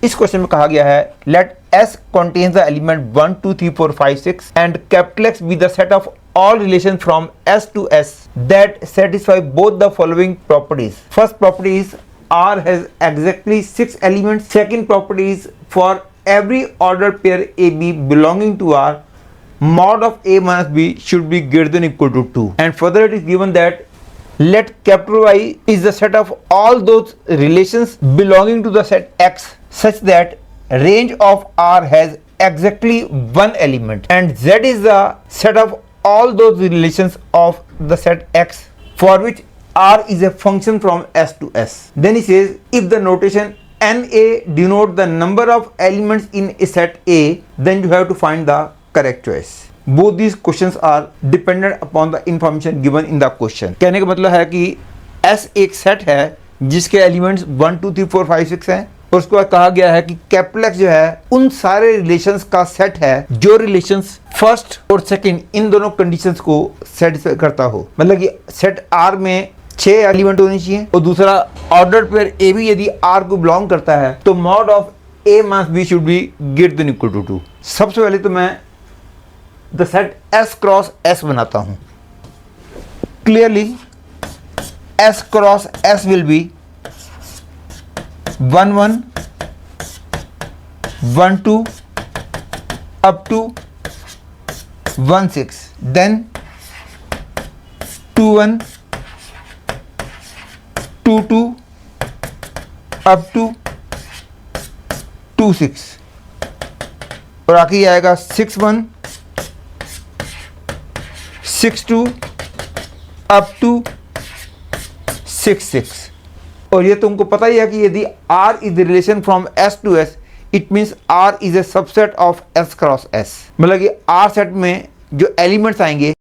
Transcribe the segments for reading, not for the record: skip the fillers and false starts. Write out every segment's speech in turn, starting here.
इस क्वेश्चन में कहा गया है late S contains the element 1 2 3 4 5 6 and capital X be the set of all relations from S to S that satisfy both the following properties. First property is R has exactly 6 elements. Second property is for every ordered pair AB belonging to R, mod of A minus B should be greater than or equal to 2. And further it is given that let capital Y is the set of all those relations belonging to the set X such that range of R has exactly one element, and Z is the set of all those relations of the set X for which R is a function from S to S. Then he says if the notation NA denote the number of elements in a set A, then you have to find the correct choice. Both these questions are dependent upon the information given in the question. कहने का मतलब है कि S एक set है जिसके elements 1 2 3 4 5 6 हैं, और उसके बाद कहा गया है कि कैपिटल X जो है उन सारे रिलेशंस का सेट है जो रिलेशंस फर्स्ट और सेकंड इन दोनों कंडीशंस को सेटिस्फाई करता हो। मतलब कि सेट R में 6 एलिमेंट होने चाहिए, और दूसरा ऑर्डर्ड पेयर A भी यदि R को बिलोंग करता है तो mod of A minus B should be greater than equal to 2। सबसे पहले तो मैं the set S cross S बनाता हूं। Clearly S cross S will be 1 1 1 2 up to 1 6, then 2 1 2 2 up to 2 6, और आखिर आएगा 6 1 6 2 up to 6 6। और ये तुमको पता ही है कि यदि R is the relation from S to S, it means R is a subset of S cross S। मतलब कि R सेट में जो एलिमेंट्स आएंगे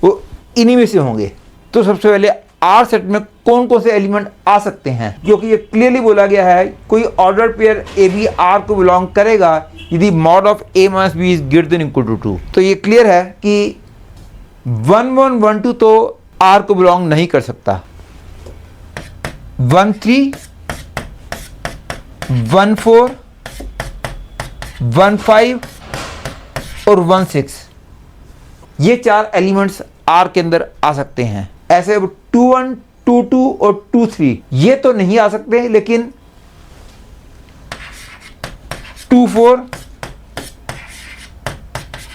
वो इन्हीं में से होंगे। तो सबसे पहले R सेट में कौन कौन से एलिमेंट आ सकते हैं, क्योंकि ये क्लियरली बोला गया है कोई order pair A B R को बिलोंग करेगा यदि mod of A minus B is greater than equal to 2। तो ये क्लियर है कि 1 1 1 2 तो R को बिलोंग नहीं कर सकता। 1 3 1 4 1 5 और 1 6, ये 4 एलिमेंट्स R के अंदर आ सकते हैं। ऐसे 2 1 2 2 और 2 3 ये तो नहीं आ सकते, लेकिन 2 4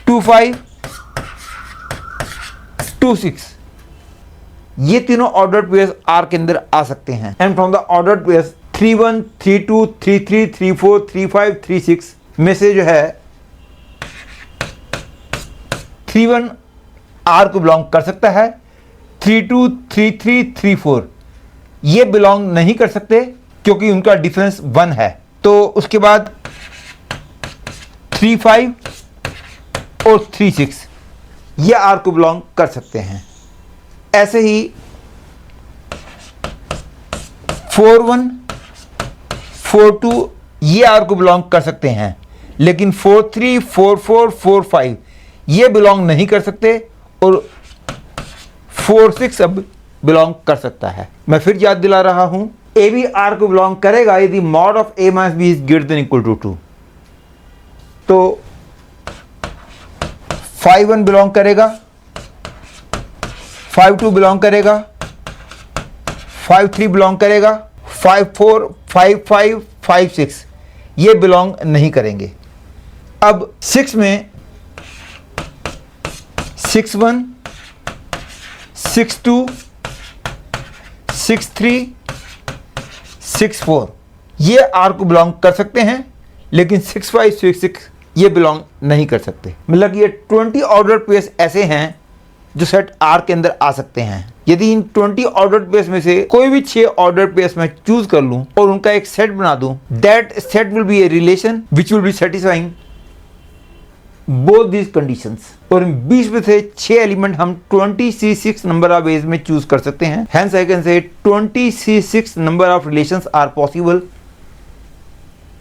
2 5 2 6 ये तीनों ऑर्डर्ड पेयर्स R के अंदर आ सकते हैं। And from the ordered pairs 3 1 3 2 3 3 3 4 3 5 3 6 में से जो है 3 1 R को बिलोंग कर सकता है, 3 2 3 3 3 4 ये बिलोंग नहीं कर सकते क्योंकि उनका डिफरेंस 1 है। तो उसके बाद 3 5 और 3 6 ये R को बिलोंग कर सकते हैं। ऐसे ही 4 1 4 2 ये R को बिलोंग कर सकते हैं, लेकिन 4 3 4 4 4 5 ये बिलोंग नहीं कर सकते, और 4 6 अब बिलोंग कर सकता है। मैं फिर याद दिला रहा हूं, ए भी R को बिलोंग करेगा यदि mod of A minus B is greater than equal to 2। तो 5 1 बिलोंग करेगा, 5 2 बिलोंग करेगा, 5 3 बिलोंग करेगा, 5 4 5 5 5 6 ये बिलोंग नहीं करेंगे। अब 6 में 6 1 6 2 6 3 6 4 ये R को बिलोंग कर सकते हैं, लेकिन 6 5 6 6 ये बिलोंग नहीं कर सकते। मतलब ये 20 ऑर्डर पेयर्स ऐसे हैं जो सेट R के अंदर आ सकते हैं। यदि इन 20 ऑर्डर पेयर्स में से कोई भी 6 ऑर्डर पेयर्स मैं चूज कर लूं और उनका एक सेट बना दूं, that set will be a relation which will be satisfying both these conditions. और इन 20 में से 6 एलिमेंट हम 20C6 नंबर ऑफ वेज में चूज कर सकते हैं। Hence I can say 20C6 number of relations are possible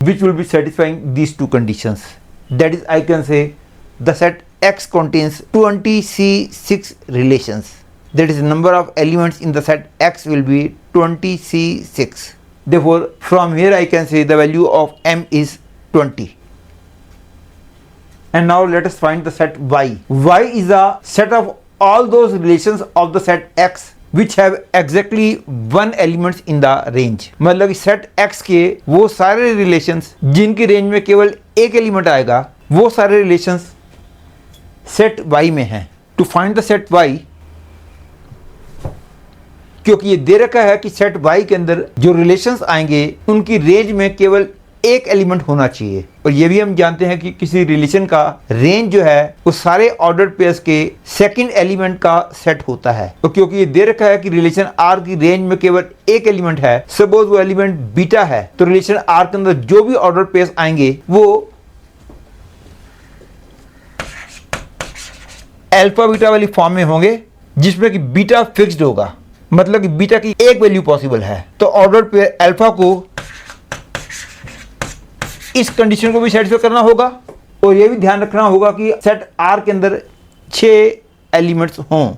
which will be satisfying these two conditions. That is, I can say the set X contains 20C6 relations. That is, the number of elements in the set X will be 20C6. Therefore, from here I can say the value of m is 20. And now let us find the set y. Y is a set of all those relations of the set x which have exactly one elements in the range. मतलब कि set x के वो सारे relations जिनकी range में केवल एक element आएगा, वो सारे रिलेशंस सेट y में हैं. To find the set y, क्योंकि ये दे रखा है कि सेट y के अंदर जो रिलेशंस आएंगे उनकी रेंज में केवल एक एलिमेंट होना चाहिए. और ये भी हम जानते हैं कि किसी रिलेशन का रेंज जो है वो सारे ऑर्डर पेयर्स के सेकंड एलिमेंट का सेट होता है. तो क्योंकि ये दे रखा है कि रिलेशन R की रेंज में केवल एक एलिमेंट है, सपोज वो एलिमेंट बीटा है, तो रिलेशन R के अंदर जो भी ऑर्डर पेयर्स आएंगे वो अल्फा बीटा वाली फॉर्म में होंगे, जिसमें कि बीटा फिक्स्ड होगा, मतलब कि बीटा की एक वैल्यू पॉसिबल है. तो ऑर्डर पेयर अल्फा को इस कंडीशन को भी सेटिस्फाई करना होगा. और यह भी ध्यान रखना होगा कि सेट R के अंदर 6 एलिमेंट्स हों,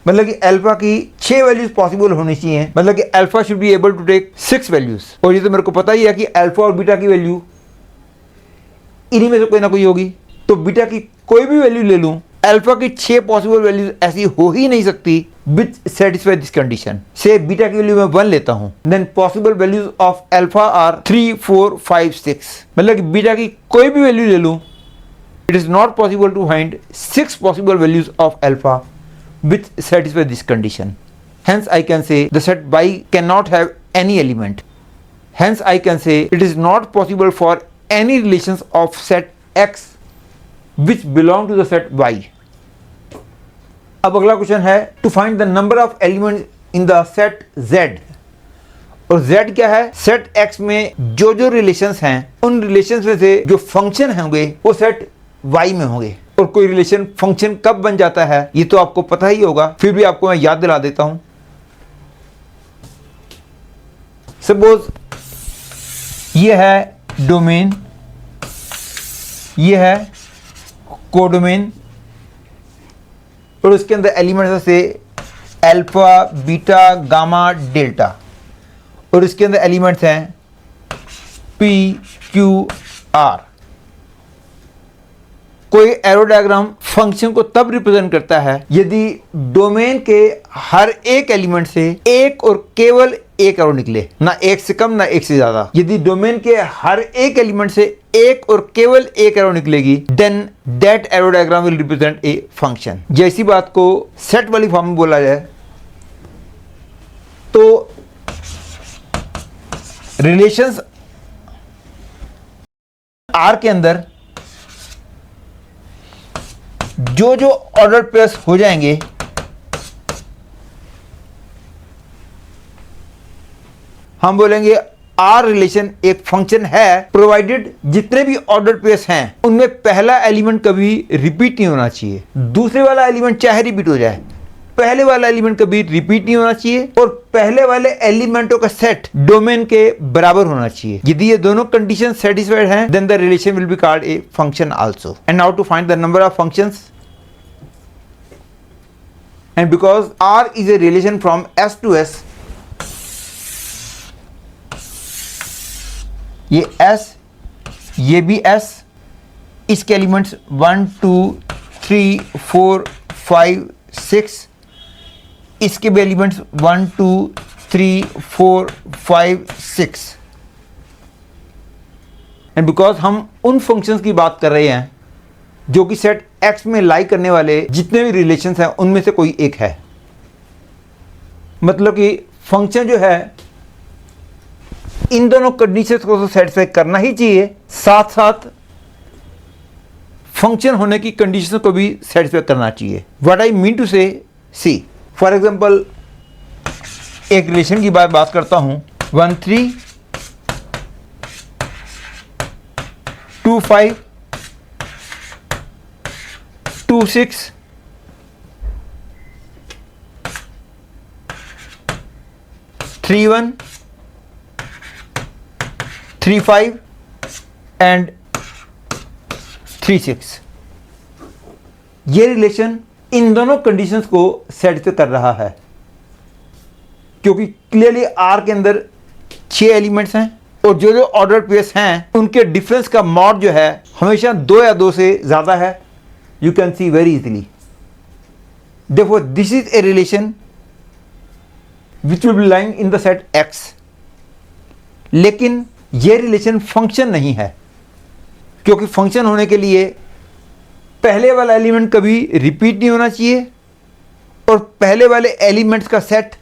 मतलब कि अल्फा की 6 वैल्यूज पॉसिबल होनी चाहिए, मतलब कि alpha should be able to take 6 values. और ये तो मेरे को पता ही है कि अल्फा और बीटा की वैल्यू इन्हीं में से कोई ना कोई होगी. तो बीटा की कोई भी वैल्यू ले लूं, अल्फा की 6 पॉसिबल वैल्यूज ऐसी हो ही नहीं सकती which satisfy this condition. Say beta की वैल्यू मैं 1 लेता हूं, then possible values of alpha are 3, 4, 5, 6. मतलब कि बीटा की कोई भी वैल्यू ले लूं, it is not possible to find 6 possible values of alpha which satisfy this condition. Hence I can say the set y cannot have any element. Hence I can say it is not possible for any relations of set x which belong to the set y. अब अगला question है to find the number of elements in the set z. और z क्या है? Set x में जो जो relations हैं उन रिलेशंस में से जो फंक्शन होंगे वो सेट y में होंगे. और कोई रिलेशन फंक्शन कब बन जाता है ये तो आपको पता ही होगा, फिर भी आपको मैं याद दिला देता हूं. सपोज ये है डोमेन, ये है कोडोमेन, और उसके अंदर एलिमेंट्स से अल्फा, बीटा, गामा, डेल्टा, और इसके अंदर एलिमेंट्स हैं पी, क्यू, आर. कोई एरो डायग्राम फंक्शन को तब रिप्रेजेंट करता है यदि डोमेन के हर एक एलिमेंट से एक और केवल एक एरो निकले, ना एक से कम ना एक से ज्यादा. यदि डोमेन के हर एक एलिमेंट से एक और केवल एक एरो निकलेगी, then that arrow diagram will represent a function. जैसी बात को सेट वाली फॉर्म में बोला जाए तो रिलेशंस आर के अंदर जो जो ऑर्डर पेयर्स हो जाएंगे हम बोलेंगे आर रिलेशन एक फंक्शन है, प्रोवाइडेड जितने भी ऑर्डर पेयर्स हैं उनमें पहला एलिमेंट कभी रिपीट नहीं होना चाहिए. दूसरे वाला एलिमेंट चाहे रिपीट हो जाए, पहले वाला एलिमेंट कभी रिपीट नहीं होना चाहिए, और पहले वाले एलिमेंटों का सेट डोमेन के बराबर होना चाहिए. यदि ये दोनों कंडीशन सेटिस्फाइड हैं, then the relation will be called a function also. And now to find the number of functions. And because R is a relation from S to S, ये S, ये भी S, इसके elements 1, 2, 3, 4, 5, 6, इसके भी elements 1, 2, 3, 4, 5, 6. And because हम उन functions की बात कर रहे हैं जो कि सेट X में लाई करने वाले जितने भी रिलेशंस हैं उनमें से कोई एक है, मतलब कि फंक्शन जो है इन दोनों कंडीशंस को तो सेटिस्फाई करना ही चाहिए, साथ साथ फंक्शन होने की कंडीशंस को भी सेटिस्फाई करना चाहिए. व्हाट आई मीन टू से, सी फॉर एग्जांपल एक रिलेशन की बात करता हूं. 1, 3, 2, 5, 2, 6, 3, 1, 3, 5 एंड 3, 6. ये रिलेशन इन दोनों कंडीशंस को सेटिस्फाई कर रहा है, क्योंकि क्लियरली आर के अंदर 6 एलिमेंट्स हैं और जो जो ऑर्डर पेयर्स हैं उनके डिफरेंस का मॉड जो है हमेशा 2 या 2 से ज़्यादा है। You can see very easily. देखो this is a relation which will be lying in the set X, लेकिन ये रिलेशन फंक्शन नहीं है, क्योंकि फंक्शन होने के लिए पहले वाला एलिमेंट कभी रिपीट नहीं होना चाहिए और पहले वाले एलिमेंट्स का सेट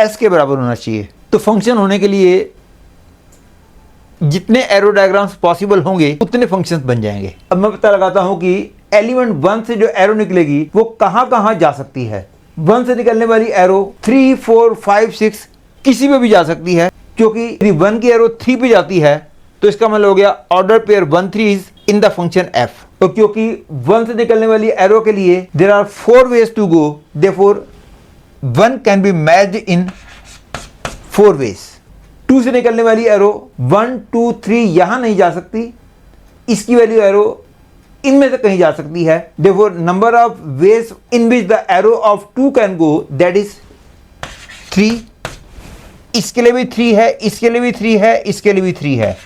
S के बराबर होना चाहिए। तो फंक्शन होने के लिए जितने एरो डायग्राम्स पॉसिबल होंगे उतने फंक्शंस बन जाएंगे। अब मैं पता लगाता हूं कि एलिमेंट 1 से जो एरो निकलेगी वो कहां कहां जा सकती है। 1 से निकलने वाली एरो 3, 4, 5, 6 किसी पे भी जा सकती है, क्योंकि यदि 1 की एरो 3 पे जाती है तो इसका मतलब हो गया order pair 1, 3 is in the function f। तो क्योंकि 1 से निकलने वाली एरो के लिए there are 4 ways to go, therefore 1 can be matched in 4 ways. 2 से निकलने वाली एरो 1, 2, 3 यहां नहीं जा सकती, इसकी वैल्यू एरो इनमें से कहीं जा सकती है। Therefore number of ways in which the arrow of 2 can go that is 3। इसके लिए भी 3 है, इसके लिए भी 3 है, इसके लिए भी 3 है,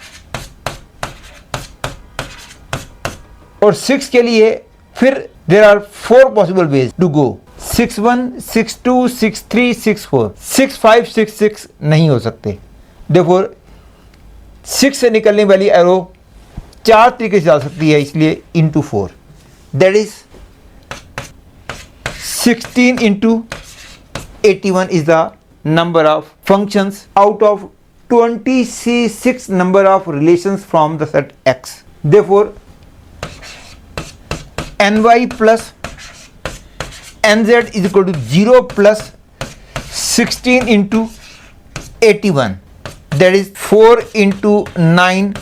और 6 के लिए फिर there are 4 possible ways to go. 6, 1, 6, 2, 6, 3, 6, 4, 6, 5, 6, 6 नहीं हो सकते। देयरफॉर 6 से निकलने वाली एरो 4 तरीके से जा सकती है, इसलिए into 4 that is 16 into 81 is the number of functions out of 26 number of relations from the set X. Therefore ny plus nz is equal to 0 plus 16 into 81, that is 4 into 9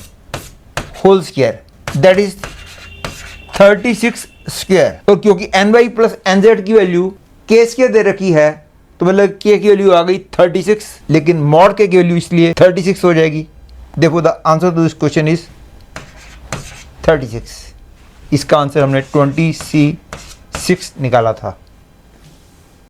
whole square, that is 36 square। और क्योंकि ny plus nz की value k square दे रखी है तो मतलब k की value आ गई 36, लेकिन मॉड k की वैल्यू इसलिए 36 हो जाएगी। देखो the answer to this question is 36। इसका आंसर हमने 26 निकाला था।